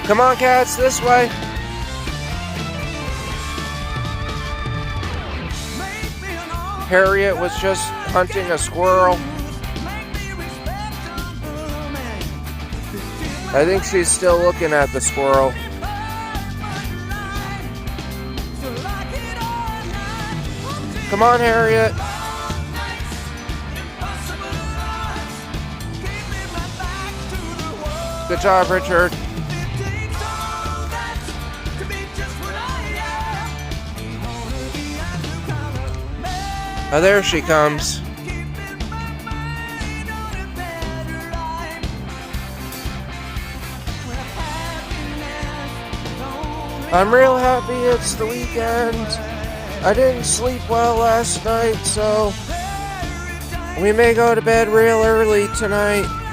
Come on, cats, this way. Harriet was just hunting a squirrel. I think she's still looking at the squirrel. Come on, Harriet. Good job, Richard. Oh, there she comes. I'm real happy it's the weekend. I didn't sleep well last night, so we may go to bed real early tonight.